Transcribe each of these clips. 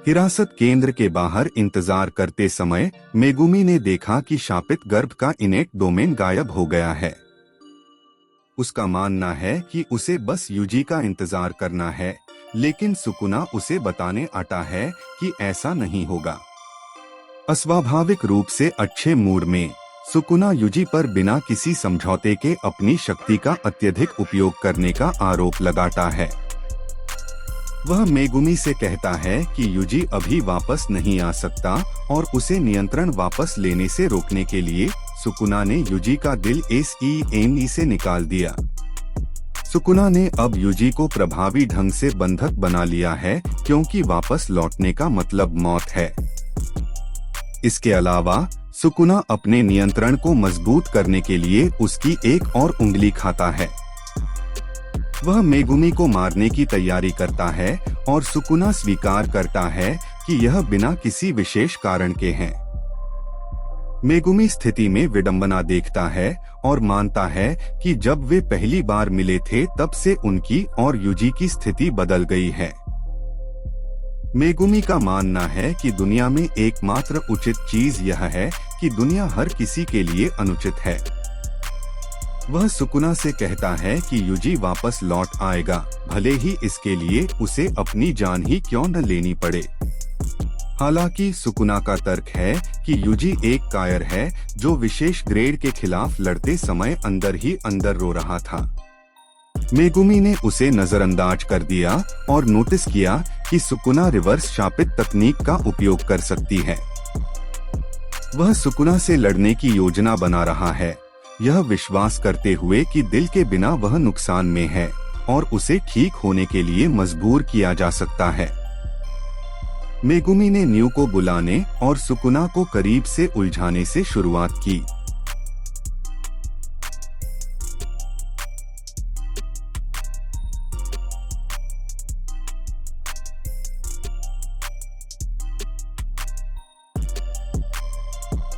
हिरासत केंद्र के बाहर इंतजार करते समय मेगुमी ने देखा कि शापित गर्भ का इनेट डोमेन गायब हो गया है। उसका मानना है कि उसे बस यूजी का इंतजार करना है, लेकिन सुकुना उसे बताने आता है कि ऐसा नहीं होगा। अस्वाभाविक रूप से अच्छे मूड में सुकुना यूजी पर बिना किसी समझौते के अपनी शक्ति का अत्यधिक उपयोग करने का आरोप लगाता है। वह मेगुमी से कहता है कि यूजी अभी वापस नहीं आ सकता और उसे नियंत्रण वापस लेने से रोकने के लिए सुकुना ने यूजी का दिल SENE से निकाल दिया। सुकुना ने अब यूजी को प्रभावी ढंग से बंधक बना लिया है, क्योंकि वापस लौटने का मतलब मौत है। इसके अलावा सुकुना अपने नियंत्रण को मजबूत करने के लिए उसकी एक और उंगली खाता है। वह मेगुमी को मारने की तैयारी करता है और सुकुना स्वीकार करता है कि यह बिना किसी विशेष कारण के हैं। मेगुमी स्थिति में विडंबना देखता है और मानता है कि जब वे पहली बार मिले थे तब से उनकी और यूजी की स्थिति बदल गई है। मेगुमी का मानना है कि दुनिया में एकमात्र उचित चीज यह है कि दुनिया हर किसी के लिए अनुचित है। वह सुकुना से कहता है कि यूजी वापस लौट आएगा, भले ही इसके लिए उसे अपनी जान ही क्यों न लेनी पड़े। हालांकि सुकुना का तर्क है कि यूजी एक कायर है जो विशेष ग्रेड के खिलाफ लड़ते समय अंदर ही अंदर रो रहा था। मेगुमी ने उसे नजरअंदाज कर दिया और नोटिस किया कि सुकुना रिवर्स शापित तकनीक का उपयोग कर सकती है। वह सुकुना से लड़ने की योजना बना रहा है, यह विश्वास करते हुए कि दिल के बिना वह नुकसान में है और उसे ठीक होने के लिए मजबूर किया जा सकता है। मेगुमी ने न्यू को बुलाने और सुकुना को करीब से उलझाने से शुरुआत की।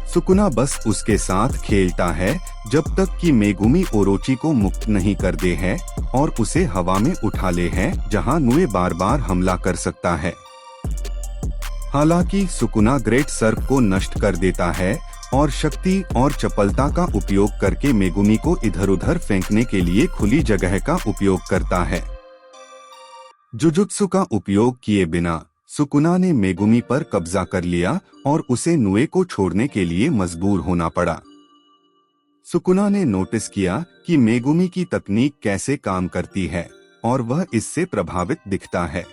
सुकुना बस उसके साथ खेलता है जब तक कि मेगुमी ओरोची को मुक्त नहीं कर दे है और उसे हवा में उठा ले है, जहां नुए बार बार हमला कर सकता है। हालांकि सुकुना ग्रेट सर्प को नष्ट कर देता है और शक्ति और चपलता का उपयोग करके मेगुमी को इधर-उधर फेंकने के लिए खुली जगह का उपयोग करता है। जुजुत्सु का उपयोग किए बिना सुकुना ने मेगुमी पर कब्जा कर लिया और उसे नुए को छोड़ने के लिए मजबूर होना पड़ा। सुकुना ने नोटिस किया कि मेगुमी की तकनीक कैसे काम करती है और वह इससे प्रभावित दिखता है।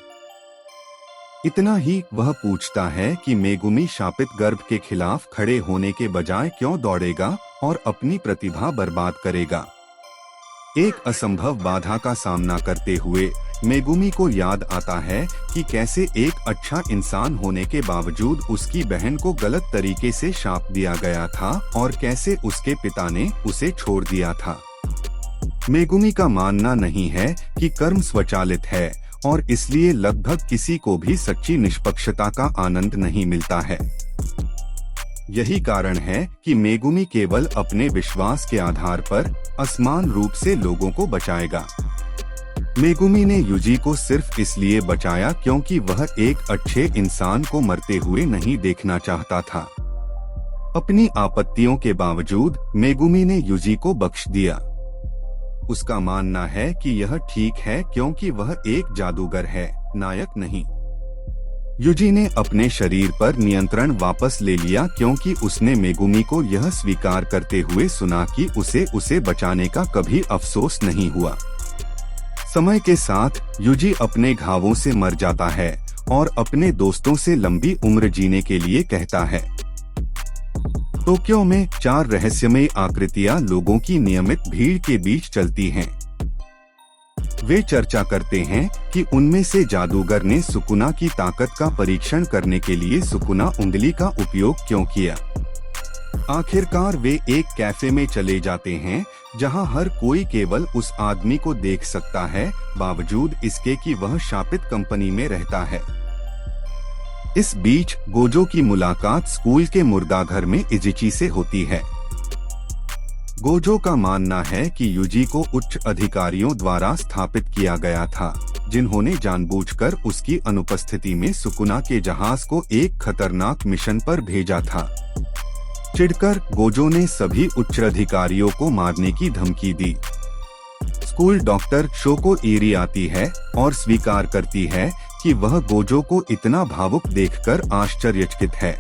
इतना ही, वह पूछता है कि मेगुमी शापित गर्भ के खिलाफ खड़े होने के बजाय क्यों दौड़ेगा और अपनी प्रतिभा बर्बाद करेगा। एक असंभव बाधा का सामना करते हुए मेगुमी को याद आता है कि कैसे एक अच्छा इंसान होने के बावजूद उसकी बहन को गलत तरीके से शाप दिया गया था और कैसे उसके पिता ने उसे छोड़ दिया था। मेगुमी का मानना नहीं है कि कर्म स्वचालित है और इसलिए लगभग किसी को भी सच्ची निष्पक्षता का आनंद नहीं मिलता है। यही कारण है कि मेगुमी केवल अपने विश्वास के आधार पर असमान रूप से लोगों को बचाएगा। मेगुमी ने यूजी को सिर्फ इसलिए बचाया क्योंकि वह एक अच्छे इंसान को मरते हुए नहीं देखना चाहता था। अपनी आपत्तियों के बावजूद मेगुमी ने यूजी को बख्श दिया। उसका मानना है कि यह ठीक है क्योंकि वह एक जादूगर है, नायक नहीं। यूजी ने अपने शरीर पर नियंत्रण वापस ले लिया क्योंकि उसने मेगुमी को यह स्वीकार करते हुए सुना कि उसे बचाने का कभी अफसोस नहीं हुआ। समय के साथ यूजी अपने घावों से मर जाता है और अपने दोस्तों से लंबी उम्र जीने के लिए कहता है। टोक्यो में 4 रहस्यमयी आकृतियां लोगों की नियमित भीड़ के बीच चलती हैं। वे चर्चा करते हैं कि उनमें से जादूगर ने सुकुना की ताकत का परीक्षण करने के लिए सुकुना उंगली का उपयोग क्यों किया। आखिरकार वे एक कैफे में चले जाते हैं जहां हर कोई केवल उस आदमी को देख सकता है, बावजूद इसके कि वह शापित कंपनी में रहता है। इस बीच गोजो की मुलाकात स्कूल के मुर्दाघर में इजिची से होती है। गोजो का मानना है कि यूजी को उच्च अधिकारियों द्वारा स्थापित किया गया था, जिन्होंने जानबूझकर उसकी अनुपस्थिति में सुकुना के जहाज को एक खतरनाक मिशन पर भेजा था। चिढ़कर गोजो ने सभी उच्च अधिकारियों को मारने की धमकी दी। स्कूल डॉक्टर शोको इरी आती है और स्वीकार करती है कि वह गोजो को इतना भावुक देखकर आश्चर्यचकित है।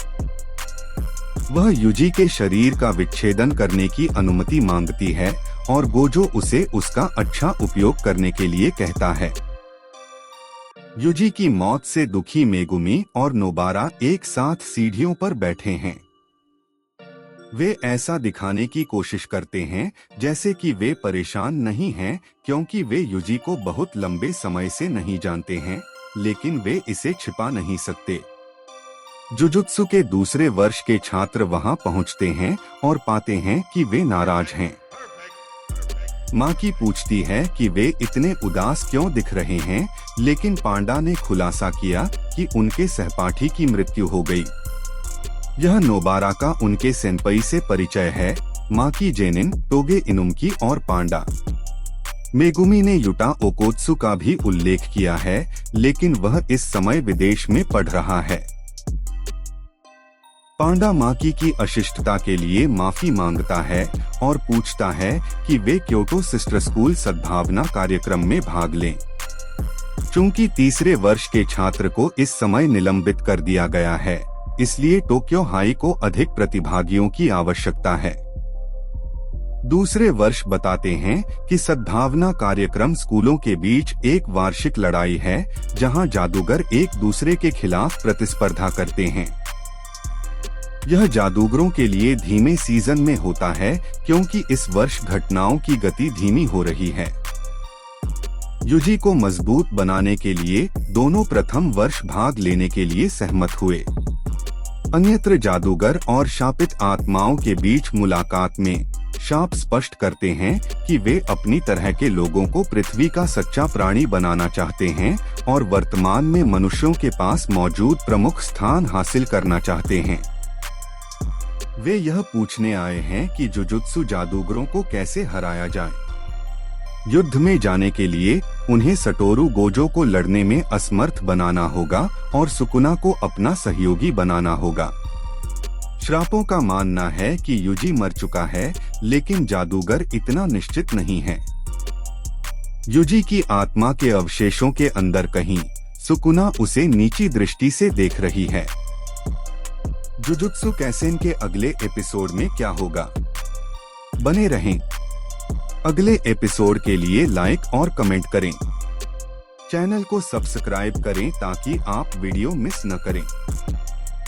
वह युजी के शरीर का विच्छेदन करने की अनुमति मांगती है और गोजो उसे उसका अच्छा उपयोग करने के लिए कहता है। युजी की मौत से दुखी मेगुमी और नोबारा एक साथ सीढ़ियों पर बैठे हैं। वे ऐसा दिखाने की कोशिश करते हैं जैसे कि वे परेशान नहीं हैं, क्योंकि वे युजी को बहुत लंबे समय से नहीं जानते हैं, लेकिन वे इसे छिपा नहीं सकते। जुजुत्सु के दूसरे वर्ष के छात्र वहां पहुंचते हैं और पाते हैं कि वे नाराज हैं। माकी पूछती है कि वे इतने उदास क्यों दिख रहे हैं, लेकिन पांडा ने खुलासा किया कि उनके सहपाठी की मृत्यु हो गई। यह नोबारा का उनके सेन्पई से परिचय है, माकी जेनिन, टोगे इनुमकी और पांडा। मेगुमी ने युटा ओकोत्सु का भी उल्लेख किया है, लेकिन वह इस समय विदेश में पढ़ रहा है। पांडा माकी की अशिष्टता के लिए माफी मांगता है और पूछता है कि वे क्योटो सिस्टर स्कूल सद्भावना कार्यक्रम में भाग लें। चूंकि तीसरे वर्ष के छात्र को इस समय निलंबित कर दिया गया है, इसलिए टोक्यो हाई को अधिक प्रतिभागियों की आवश्यकता है। दूसरे वर्ष बताते हैं कि सद्भावना कार्यक्रम स्कूलों के बीच एक वार्षिक लड़ाई है, जहां जादूगर एक दूसरे के खिलाफ प्रतिस्पर्धा करते हैं। यह जादूगरों के लिए धीमे सीजन में होता है, क्योंकि इस वर्ष घटनाओं की गति धीमी हो रही है। युजी को मजबूत बनाने के लिए दोनों प्रथम वर्ष भाग लेने के लिए सहमत हुए। अन्यत्र जादूगर और शापित आत्माओं के बीच मुलाकात में शाप स्पष्ट करते हैं कि वे अपनी तरह के लोगों को पृथ्वी का सच्चा प्राणी बनाना चाहते हैं और वर्तमान में मनुष्यों के पास मौजूद प्रमुख स्थान हासिल करना चाहते हैं। वे यह पूछने आए हैं कि जुजुत्सु जादूगरों को कैसे हराया जाए। युद्ध में जाने के लिए उन्हें सटोरू गोजो को लड़ने में असमर्थ बनाना होगा और सुकुना को अपना सहयोगी बनाना होगा। श्रापों का मानना है कि युजी मर चुका है, लेकिन जादूगर इतना निश्चित नहीं है। युजी की आत्मा के अवशेषों के अंदर कहीं सुकुना उसे नीची दृष्टि से देख रही है। जुजुत्सु काइसेन के अगले एपिसोड में क्या होगा? बने रहें। अगले एपिसोड के लिए लाइक और कमेंट करें। चैनल को सब्सक्राइब करें ताकि आप वीडियो मिस न करें।